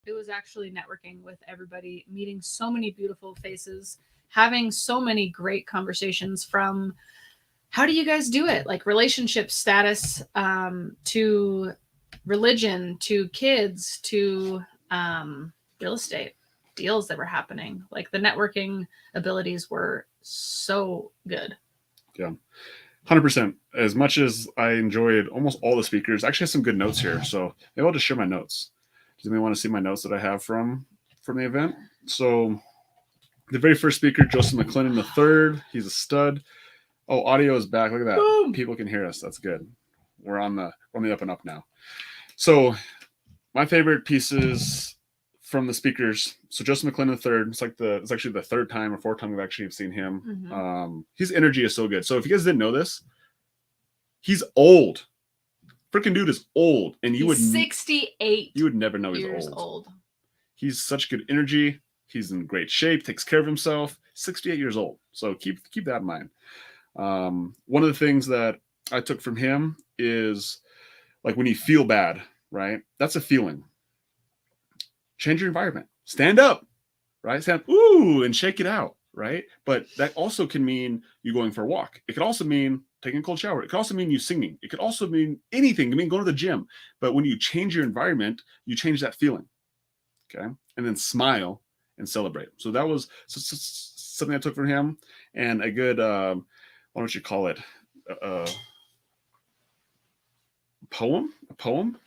It was actually networking with everybody, meeting so many beautiful faces, having so many great conversations from how do you guys do it? Like relationship status, to religion, to kids, to real estate deals that were happening. Like the networking abilities were so good. Yeah. 100%. As much as I enjoyed almost all the speakers, I actually have some good notes here. So maybe I'll just share my notes. Does anybody want to see my notes that I have from the event? So the very first speaker, Joseph McClendon the third. He's a stud. Oh, audio is back. Look at that. Boom. People can hear us. That's good. We're on the up and up now. So my favorite pieces from the speakers. So Joseph McClendon the third. It's actually the third time or fourth time we've actually seen him. His energy is so good. So if you guys didn't know this, he's old. Freaking dude is old, and He's 68. You would never know he's old. He's such good energy. He's in great shape. Takes care of himself. 68 years old. So keep that in mind. One of the things that I took from him is like when you feel bad, right? That's a feeling. Change your environment. Stand up, right? Stand up, ooh, and shake it out, right? But that also can mean you going for a walk. It could also mean taking a cold shower. It could also mean you singing. It could also mean anything. I mean, going to the gym. But when you change your environment, you change that feeling, okay? And then smile and celebrate. So that was something I took from him, and a good, what don't you call it? A poem.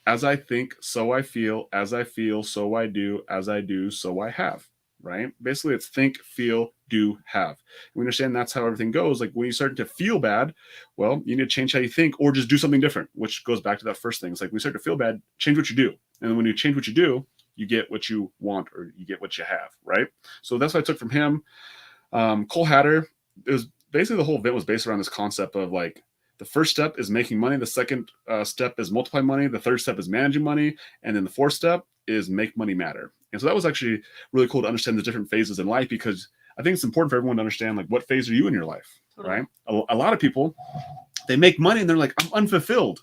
As I think, so I feel. As I feel, so I do. As I do, so I have. Right? Basically, it's think, feel, do, have. We understand that's how everything goes. Like when you start to feel bad, well, you need to change how you think, or just do something different. Which goes back to that first thing. It's like when you start to feel bad, change what you do, and when you change what you do, you get what you want, or you get what you have. Right? So that's what I took from him. Cole Hatter. It was basically the whole event was based around this concept of like the first step is making money. The second step is multiply money. The third step is managing money. And then the fourth step is make money matter. And so that was actually really cool to understand the different phases in life, because I think it's important for everyone to understand like what phase are you in your life, right? A lot of people, they make money and they're like, I'm unfulfilled.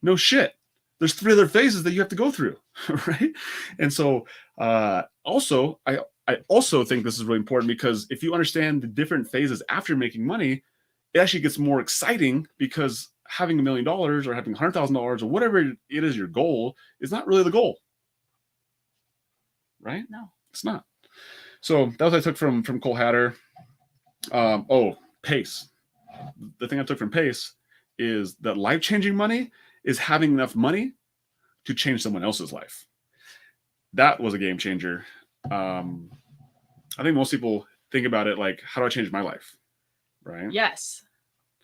No shit. There's 3 other phases that you have to go through, right? And so also, I also think this is really important, because if you understand the different phases after making money, it actually gets more exciting, because having $1 million or having $100,000 or whatever it is your goal is not really the goal, right? No, it's not. So that was what I took from Cole Hatter. Pace. The thing I took from Pace is that life-changing money is having enough money to change someone else's life. That was a game changer. I think most people think about it like, how do I change my life? Right? Yes.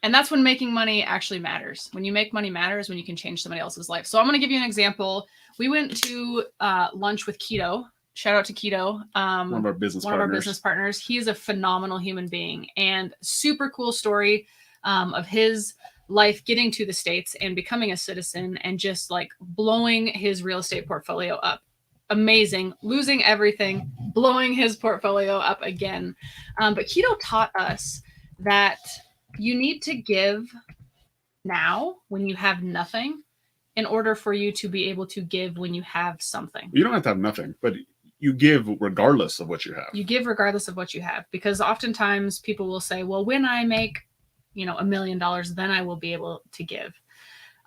And that's when making money actually matters. When you make money matters, when you can change somebody else's life. So I'm going to give you an example. We went to lunch with Keto. Shout out to Keto. One of our business partners. He is a phenomenal human being, and super cool story of his life getting to the States and becoming a citizen and just like blowing his real estate portfolio up. Amazing. Losing everything, blowing his portfolio up again. But Keto taught us that you need to give now when you have nothing in order for you to be able to give when you have something. You don't have to have nothing, but you give regardless of what you have. You give regardless of what you have, because oftentimes people will say, well, when I make, $1 million, then I will be able to give.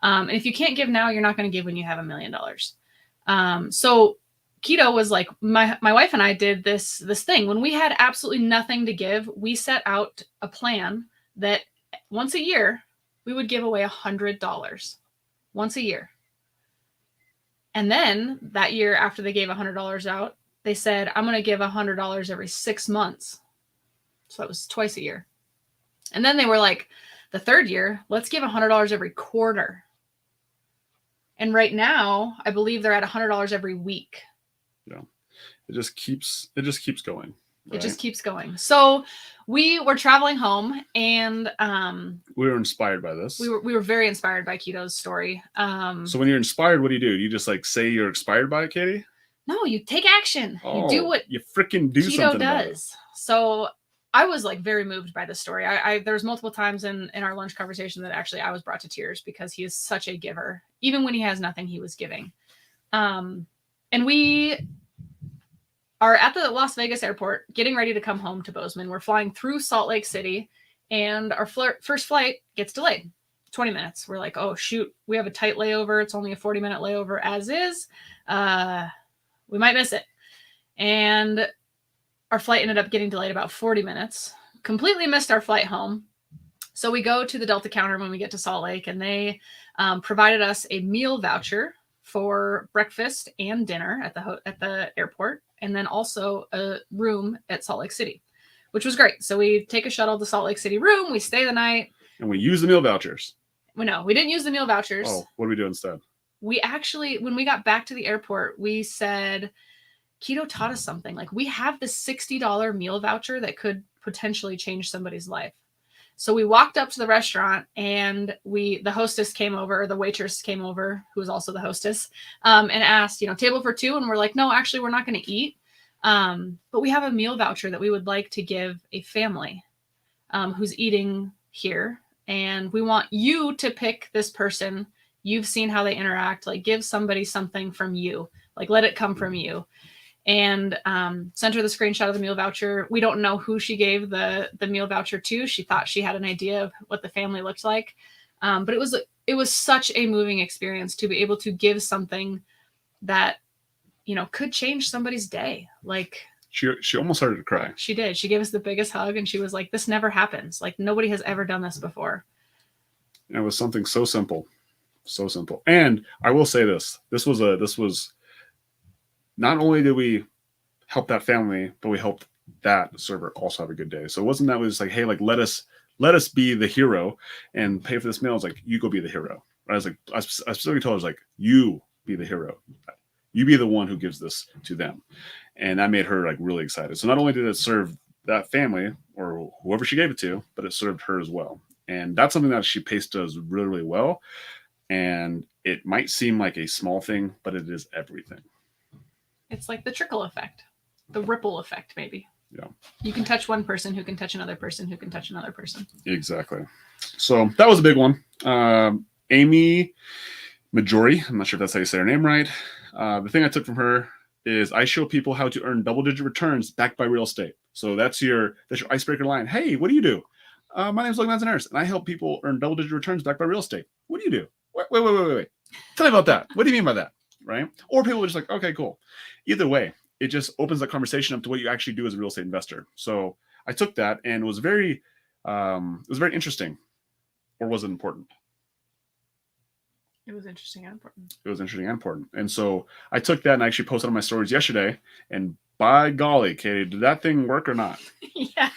And if you can't give now, you're not going to give when you have $1 million. So Keto was like, my wife and I did this thing when we had absolutely nothing to give. We set out a plan that once a year we would give away $100 once a year. And then that year after they gave $100 out, they said, I'm going to give $100 every 6 months. So that was twice a year. And then they were like, the third year, let's give $100 every quarter. And right now, I believe they're at $100 every week. Yeah. It just keeps going. Right? It just keeps going. So we were traveling home, and we were inspired by this. We were very inspired by Keto's story. So when you're inspired, what do? You just like say you're inspired by it, Katie? No, you take action. Oh, you do what you freaking do Keto something does. About it. So I was like very moved by the story. There was multiple times in our lunch conversation that actually I was brought to tears, because he is such a giver. Even when he has nothing, he was giving. And And we are at the Las Vegas airport getting ready to come home to Bozeman. We're flying through Salt Lake City, and our first flight gets delayed 20 minutes. We're like, oh, shoot, we have a tight layover. It's only a 40-minute layover as is. We might miss it. And our flight ended up getting delayed about 40 minutes. Completely missed our flight home. So we go to the Delta counter when we get to Salt Lake, and they provided us a meal voucher for breakfast and dinner at the airport, and then also a room at Salt Lake City, which was great. So we take a shuttle to Salt Lake City room, we stay the night. And we use the meal vouchers. No, we didn't use the meal vouchers. Oh, what do we do instead? We actually, when we got back to the airport, we said, Keto taught us something. Like, we have this $60 meal voucher that could potentially change somebody's life. So we walked up to the restaurant, and the hostess came over, or the waitress came over, who was also the hostess, and asked, table for two. And we're like, no, actually, we're not going to eat. But we have a meal voucher that we would like to give a family who's eating here. And we want you to pick this person. You've seen how they interact. Like, give somebody something from you. Like, let it come from you. And sent her the screenshot of the meal voucher. We don't know who she gave the meal voucher to. She thought she had an idea of what the family looked like. But it was such a moving experience to be able to give something that, could change somebody's day. Like, she almost started to cry. She did. She gave us the biggest hug, and she was like, this never happens. Like, nobody has ever done this before. And it was something so simple. So simple. And I will say this was not only did we help that family, but we helped that server also have a good day. So it wasn't that we was like, hey, like, let us be the hero and pay for this meal. I was like, you go be the hero. I was like, I specifically told her, I was like, you be the hero. You be the one who gives this to them. And that made her like really excited. So not only did it serve that family or whoever she gave it to, but it served her as well. And that's something that she Pace does really, really well. And it might seem like a small thing, but it is everything. It's like the trickle effect, the ripple effect, maybe. Yeah. You can touch one person who can touch another person who can touch another person. Exactly. So that was a big one. Amy Majori, I'm not sure if that's how you say her name right. The thing I took from her is I show people how to earn double-digit returns backed by real estate. So that's your icebreaker line. Hey, what do you do? My name is Logan Manzanares, and I help people earn double-digit returns backed by real estate. What do you do? Wait. Tell me about that. What do you mean by that? Right? Or people are just like, okay, cool. Either way, it just opens the conversation up to what you actually do as a real estate investor. So I took that, and it was very interesting. Or was it important? It was interesting and important. It was interesting and important. And so I took that and I actually posted on my stories yesterday. And by golly, Katie, did that thing work or not? Yeah.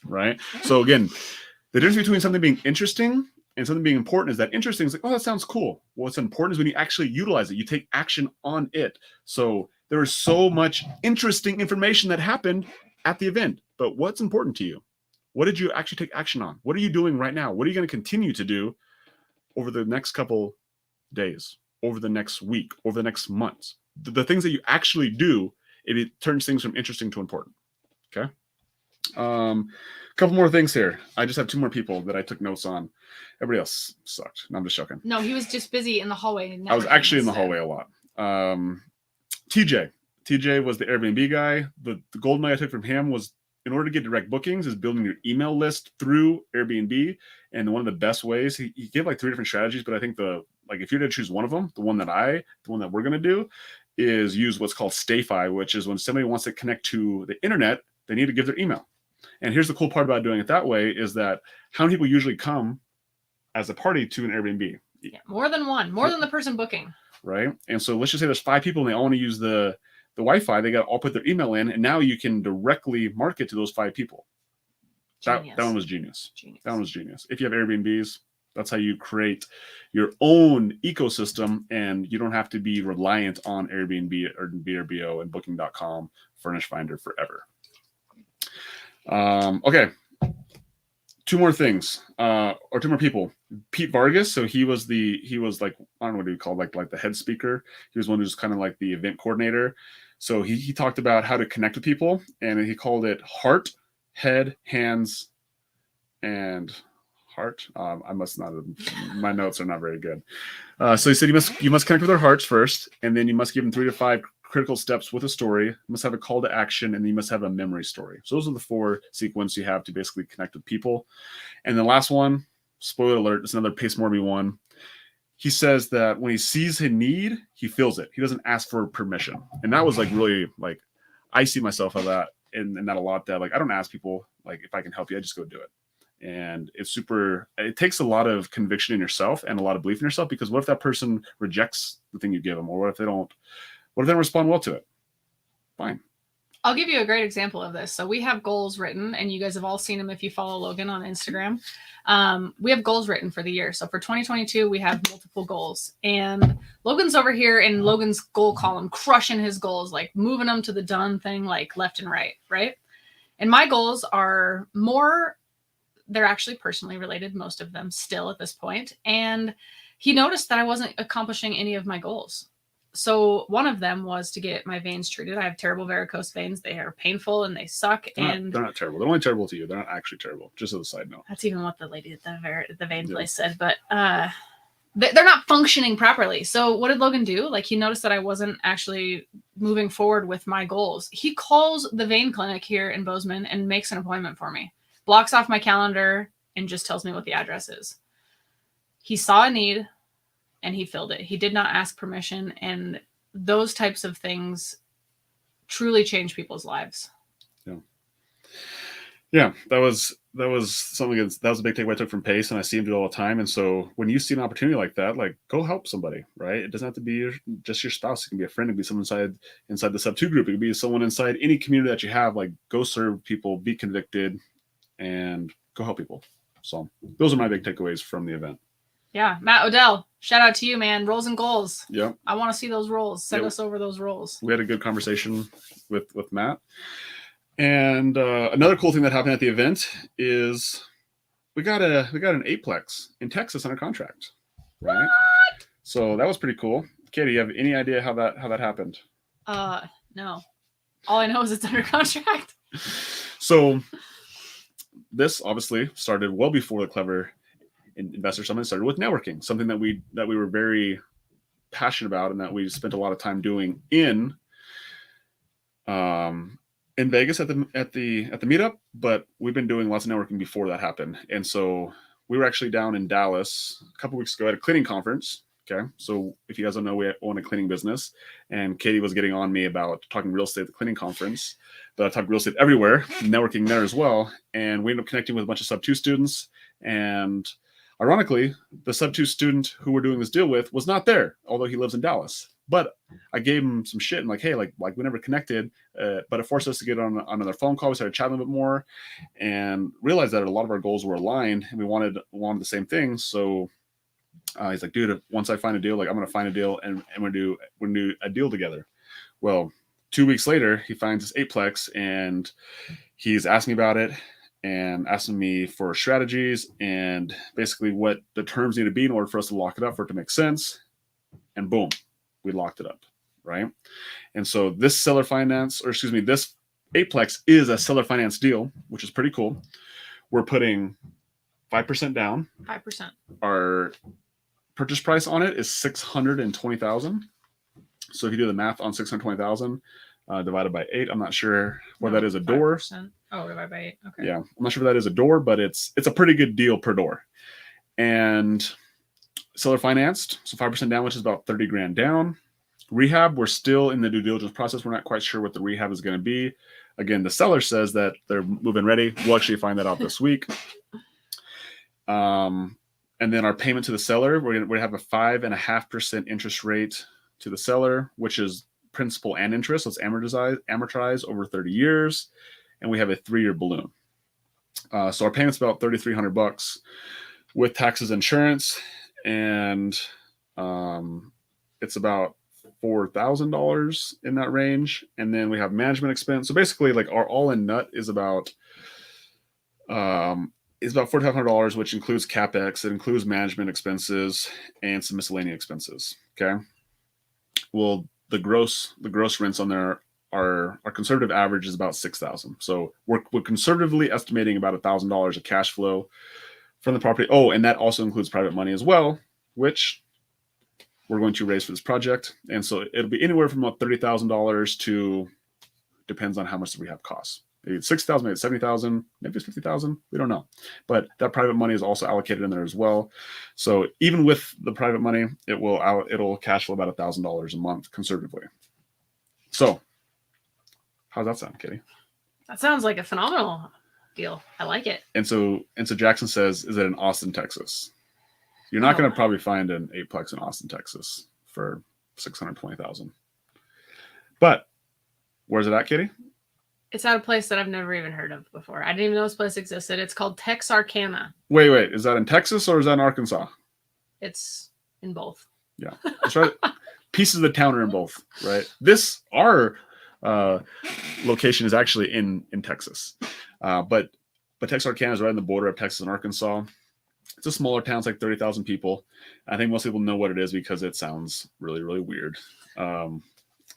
Right? So again, the difference between something being interesting and something being important is that interesting is like, oh, that sounds cool. What's important is when you actually utilize it. You take action on it. So there was so much interesting information that happened at the event. But what's important to you? What did you actually take action on? What are you doing right now? What are you going to continue to do over the next couple days, over the next week, over the next months? The things that you actually do, it turns things from interesting to important. Okay. Couple more things here. I just have two more people that I took notes on. Everybody else sucked. No, I'm just joking. No, he was just busy in the hallway. I was actually in the hallway a lot. TJ was the Airbnb guy. The golden nugget I took from him was, in order to get direct bookings, is building your email list through Airbnb. And one of the best ways, he gave like 3 different strategies, but I think if you were to choose one of them, the one that we're going to do is use what's called StayFi, which is when somebody wants to connect to the internet, they need to give their email. And here's the cool part about doing it that way is that how many people usually come as a party to an Airbnb? Yeah, more than one, more than the person booking. Right. And so let's just say there's 5 people and they all want to use the Wi-Fi. They got to all put their email in, and now you can directly market to those 5 people. That one was genius. That one was genius. If you have Airbnbs, that's how you create your own ecosystem, and you don't have to be reliant on Airbnb or VRBO and Booking.com, Furnish Finder forever. Okay. 2 more things, or 2 more people. Pete Vargas. So he was like, I don't know what he called, like the head speaker. He was one who's kind of like the event coordinator. So he talked about how to connect with people, and he called it heart, head, hands, and heart. I must not have, my notes are not very good. So he said you must connect with their hearts first, and then you must give them 3 to 5 critical steps with a story, you must have a call to action, and you must have a memory story. So those are the 4 sequences you have to basically connect with people. And the last one, spoiler alert, it's another Pace Morby one. He says that when he sees a need, he feels it. He doesn't ask for permission. And that was like really like, I see myself of that in that a lot, that like, I don't ask people like if I can help you, I just go do it. And it takes a lot of conviction in yourself and a lot of belief in yourself, because what if that person rejects the thing you give them? Or what if they don't respond well to it? Fine. I'll give you a great example of this. So we have goals written, and you guys have all seen them if you follow Logan on Instagram. We have goals written for the year. So for 2022, we have multiple goals. And Logan's over here in Logan's goal column, crushing his goals, like moving them to the done thing, like left and right, right? And my goals are more, they're actually personally related, most of them still at this point. And he noticed that I wasn't accomplishing any of my goals. So one of them was to get my veins treated. I have terrible varicose veins. They are painful and they suck. They're not terrible. They're only terrible to you. They're not actually terrible. Just as a side note. That's even what the lady at the vein place said. But they're not functioning properly. So what did Logan do? Like, he noticed that I wasn't actually moving forward with my goals. He calls the vein clinic here in Bozeman and makes an appointment for me. Blocks off my calendar and just tells me what the address is. He saw a need and he filled it. He did not ask permission. And those types of things truly change people's lives. Yeah, that was something that was a big takeaway I took from Pace, and I see him do it all the time. And so when you see an opportunity like that, like, go help somebody, right? It doesn't have to be just your spouse. It can be a friend. It can be someone inside the sub 2 group. It could be someone inside any community that you have. Like, go serve people, be convicted, and go help people. So those are my big takeaways from the event. Yeah, Matt Odell, shout out to you, man. Rolls and goals. Yeah, I want to see those rolls. Send us over those rolls. We had a good conversation with Matt. And another cool thing that happened at the event is we got an 8-plex in Texas under contract. Right? What? So that was pretty cool. Katie, you have any idea how that happened? No. All I know is it's under contract. So this obviously started well before the Clever Investor Summit. It started with networking, something that we were very passionate about and that we spent a lot of time doing in Vegas at the meetup, but we've been doing lots of networking before that happened. And so we were actually down in Dallas a couple weeks ago at a cleaning conference. Okay. So if you guys don't know, we own a cleaning business, and Katie was getting on me about talking real estate at the cleaning conference, but I talk real estate everywhere, networking there as well. And we ended up connecting with a bunch of sub 2 students. And ironically, the sub 2 student who we're doing this deal with was not there, although he lives in Dallas. But I gave him some shit and like, hey, like we never connected, but it forced us to get on another phone call. We started chatting a bit more and realized that a lot of our goals were aligned and we wanted the same thing. So he's like, dude, once I find a deal, like, I'm going to find a deal and we're going to do a deal together. Well, 2 weeks later, he finds this 8-plex and he's asking me about it and asking me for strategies and basically what the terms need to be in order for us to lock it up, for it to make sense. And boom, we locked it up, right? And so this this 8-plex is a seller finance deal, which is pretty cool. We're putting 5% down. 5%. Our purchase price on it is $620,000. So if you do the math on $620,000 divided by 8, I'm not sure what that is a door. 5%. Oh, divided by 8. Okay. Yeah, I'm not sure what that is a door, but it's a pretty good deal per door. And seller financed, so 5% down, which is about $30,000 down. Rehab, we're still in the due diligence process. We're not quite sure what the rehab is going to be. Again, the seller says that they're moving ready. We'll actually find that out this week. And then our payment to the seller, we're going to have a 5.5% interest rate to the seller, which is principal and interest. So it's amortized over 30 years. And we have a 3-year balloon. So our payment's about $3,300 with taxes, insurance, and it's about $4,000 in that range. And then we have management expense. So basically, like, our all-in nut is about $4,500, which includes CapEx. It includes management expenses and some miscellaneous expenses. Okay. Well, the gross rents on there, our conservative average is about $6,000. So we're conservatively estimating about $1,000 of cash flow from the property. Oh, and that also includes private money as well, which we're going to raise for this project. And so it'll be anywhere from about $30,000 to, depends on how much the rehab costs. Maybe it's 60,000, maybe it's 70,000, maybe it's 50,000. We don't know. But that private money is also allocated in there as well. So even with the private money, it'll cash flow about $1,000 a month conservatively. So how's that sound, Kitty? That sounds like a phenomenal deal. I like it. And so Jackson says, is it in Austin, Texas? You're not going to probably find an 8-plex in Austin, Texas for $620,000. But where's it at, Kitty? It's at a place that I've never even heard of before. I didn't even know this place existed. It's called Texarkana. Wait. Is that in Texas or is that in Arkansas? It's in both. Yeah. That's right. Pieces of the town are in both, right? Our location is actually in Texas. But Texarkana is right on the border of Texas and Arkansas. It's a smaller town. It's like 30,000 people. I think most people know what it is because it sounds really, really weird. And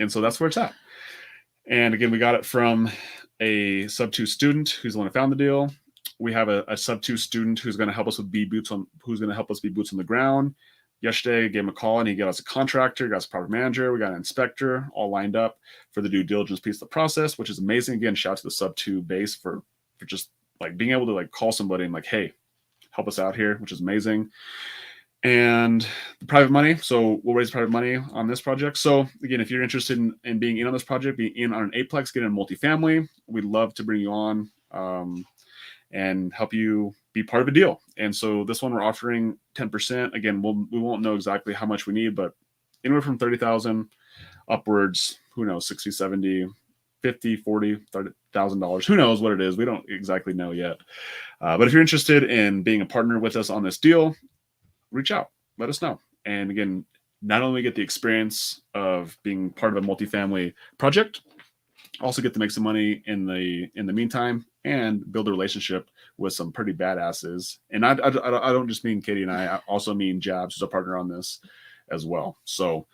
so that's where it's at. And again, we got it from a sub-2 student who's the one who found the deal. We have a sub-2 student who's going to help us be boots on the ground. Yesterday, I gave him a call and he got us a contractor, got us a project manager, we got an inspector all lined up for the due diligence piece of the process, which is amazing. Again, shout out to the sub-2 base for just like being able to like call somebody and like, hey, help us out here, which is amazing. And the private money, so we'll raise private money on this project. So again, if you're interested in being in on this project, being in on an 8-plex, get in a multifamily, we'd love to bring you on and help you be part of a deal. And so this one we're offering 10%. Again, we won't know exactly how much we need, but anywhere from 30,000 upwards, who knows, 60, 70, 50, 40, $30,000. Who knows what it is? We don't exactly know yet. But if you're interested in being a partner with us on this deal, reach out, let us know. And again, not only get the experience of being part of a multifamily project, also get to make some money in the meantime and build a relationship with some pretty badasses. And I don't just mean Katie and I also mean Jabs, who's a partner on this as well. So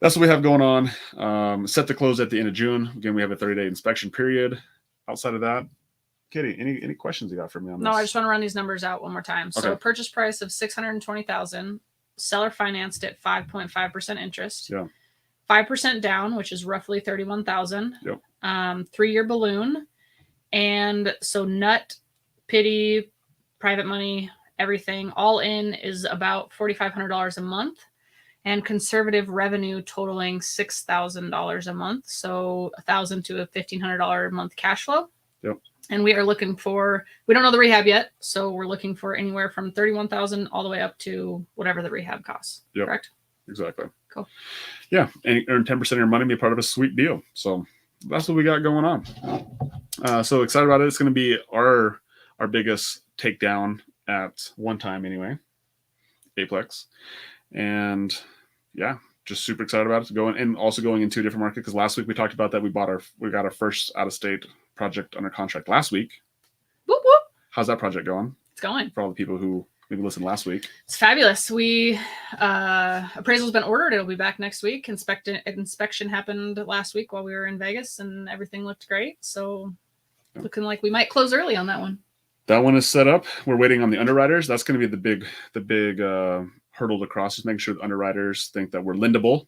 that's what we have going on. Set to close at the end of June. Again, we have a 30-day inspection period. Outside of that, Kitty, any questions you got for me on this? No, I just want to run these numbers out one more time. Okay. So purchase price of $620,000, seller financed at 5.5% interest. Yeah. 5% down, which is roughly $31,000. Yep. 3-year balloon. And so nut, pity, private money, everything all in is about $4,500 a month, and conservative revenue totaling $6,000 a month. So $1,000 to $1,500 a month cash flow. Yep. And we are looking for, we don't know the rehab yet, so we're looking for anywhere from $31,000 all the way up to whatever the rehab costs. Yep. Correct? Exactly. Cool. Yeah, and earn 10% of your money, be part of a sweet deal. So that's what we got going on. So excited about it. It's going to be our biggest takedown at one time anyway, 8-plex. And yeah, just super excited about it. And also going into a different market, because last week we talked about that we got our first out-of-state project under contract last week. Whoop, whoop. How's that project going? It's going. For all the people who maybe listened last week. It's fabulous. Appraisal's been ordered. It'll be back next week. Inspection happened last week while we were in Vegas, and everything looked great. So looking like we might close early on that one. That one is set up. We're waiting on the underwriters. That's going to be the big hurdle to cross, is making sure the underwriters think that we're lendable.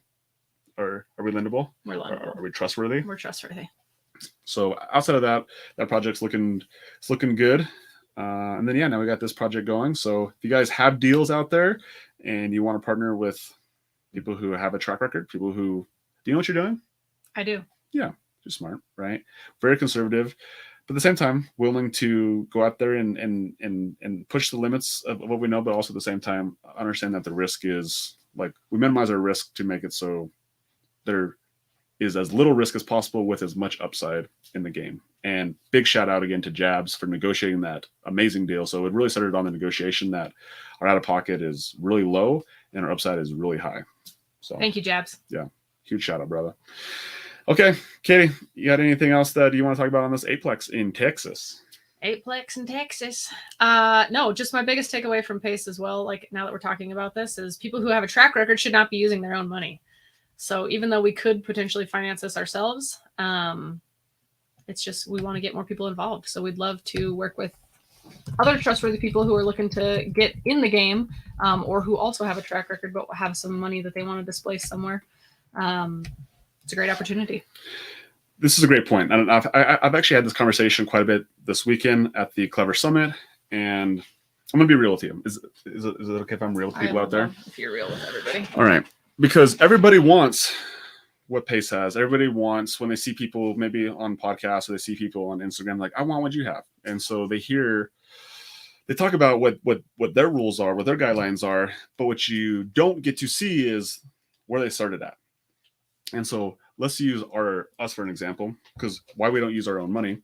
Or are we lendable? We're lendable. Are we trustworthy? We're trustworthy. So outside of that project's looking good. And then now we got this project going. So if you guys have deals out there and you want to partner with people who have a track record, people who, do you know what you're doing? I do. Yeah, you're smart, right? Very conservative, but at the same time willing to go out there and push the limits of what we know, but also at the same time understand that the risk is, like, we minimize our risk to make it so there is as little risk as possible with as much upside in the game. And big shout out again to Jabs for negotiating that amazing deal. So it really started on the negotiation that our out of pocket is really low and our upside is really high. So thank you, Jabs. Yeah, huge shout out, brother. Okay, Katie, you got anything else that you want to talk about on this 8-plex in Texas? 8-plex in Texas. No, just my biggest takeaway from Pace as well, like now that we're talking about this, is people who have a track record should not be using their own money. So even though we could potentially finance this ourselves, it's just we want to get more people involved. So we'd love to work with other trustworthy people who are looking to get in the game, or who also have a track record but have some money that they want to displace somewhere. It's a great opportunity. This is a great point. And I've actually had this conversation quite a bit this weekend at the Clever Summit, and I'm going to be real with you. Is it okay if I'm real with people out there? If you're real with everybody. All right. Because everybody wants what Pace has. Everybody wants, when they see people maybe on podcasts or they see people on Instagram, like, I want what you have. And so they talk about what their rules are, what their guidelines are, but what you don't get to see is where they started at. And so let's use us for an example, because why we don't use our own money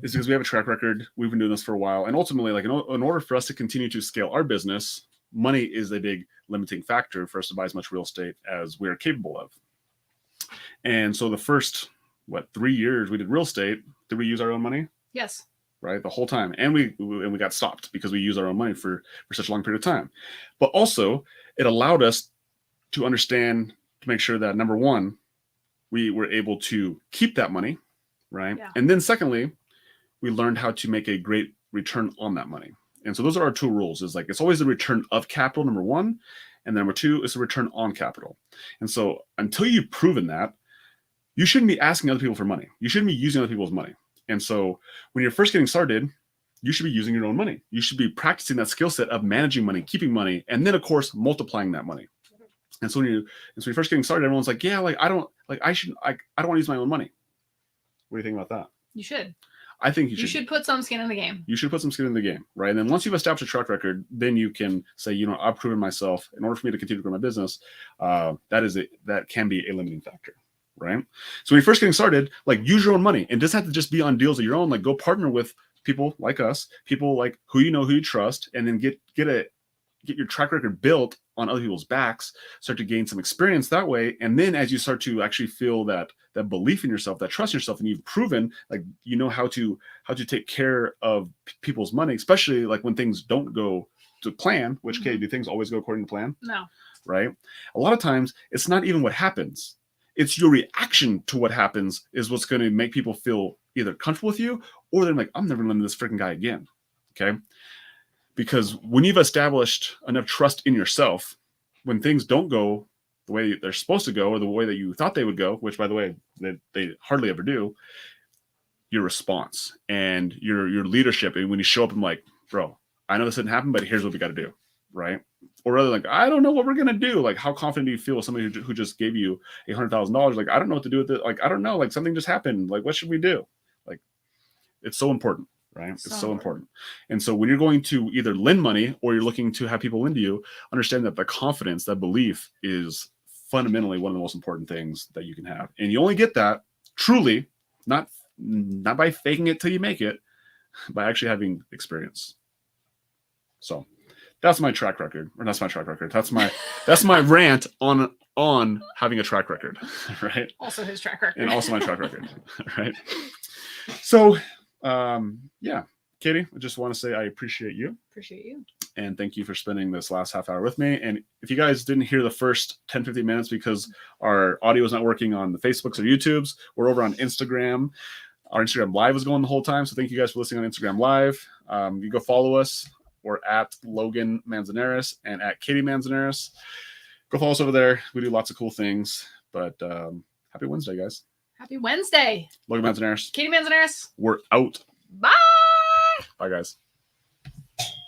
is because we have a track record. We've been doing this for a while. And ultimately, like in order for us to continue to scale our business, money is a big limiting factor for us to buy as much real estate as we are capable of. And so the first, 3 years we did real estate, did we use our own money? Yes. Right, the whole time. And we got stopped because we used our own money for such a long period of time. But also, it allowed us to understand, to make sure that, number one, we were able to keep that money, right? Yeah. And then secondly, we learned how to make a great return on that money. And so those are our two rules. Is like, it's always the return of capital, number one, and then number two is the return on capital. And so until you've proven that, you shouldn't be asking other people for money. You shouldn't be using other people's money. And so when you're first getting started, you should be using your own money. You should be practicing that skill set of managing money, keeping money, and then of course multiplying that money. And so when you're first getting started, everyone's like, yeah, like I don't want to use my own money. What do you think about that? You should. I think you should put some skin in the game. You should put some skin in the game, right? And then once you've established a track record, then you can say, I've proven myself. In order for me to continue to grow my business, that can be a limiting factor, right? So when you're first getting started, like, use your own money, and it doesn't have to just be on deals of your own. Like, go partner with people like us, people like who you trust, and then get your track record built on other people's backs, start to gain some experience that way. And then as you start to actually feel that belief in yourself, that trust in yourself, and you've proven, like, how to take care of people's money, especially like when things don't go to plan, which, okay, do things always go according to plan? No. Right? A lot of times it's not even what happens. It's your reaction to what happens is what's going to make people feel either comfortable with you, or they're like, I'm never going to listen to this freaking guy again. Okay? Because when you've established enough trust in yourself, when things don't go the way they're supposed to go, or the way that you thought they would go, which, by the way, they hardly ever do, your response and your leadership, and when you show up, I'm like, bro, I know this didn't happen, but here's what we got to do, right? Or rather, like, I don't know what we're going to do. Like, how confident do you feel with somebody who just gave you $100,000? Like, I don't know what to do with it. Like, I don't know. Like, something just happened. Like, what should we do? Like, it's so important. Right? It's so important. And so when you're going to either lend money or you're looking to have people lend to you, understand that the confidence, that belief, is fundamentally one of the most important things that you can have. And you only get that truly, not by faking it till you make it, by actually having experience. So that's my track record. Or that's my track record. That's my rant on having a track record. Right? Also his track record. And also my track record. Right? So yeah, Katie, I just want to say I appreciate you. Appreciate you. And thank you for spending this last half hour with me. And if you guys didn't hear the first 10, 15 minutes because our audio is not working on the Facebooks or YouTubes, we're over on Instagram. Our Instagram Live was going the whole time. So thank you guys for listening on Instagram Live. You go follow us. We're at Logan Manzanares and at Katie Manzanares. Go follow us over there. We do lots of cool things. But happy Wednesday, guys. Happy Wednesday. Logan Manzanares. Katie Manzanares. We're out. Bye. Bye, guys.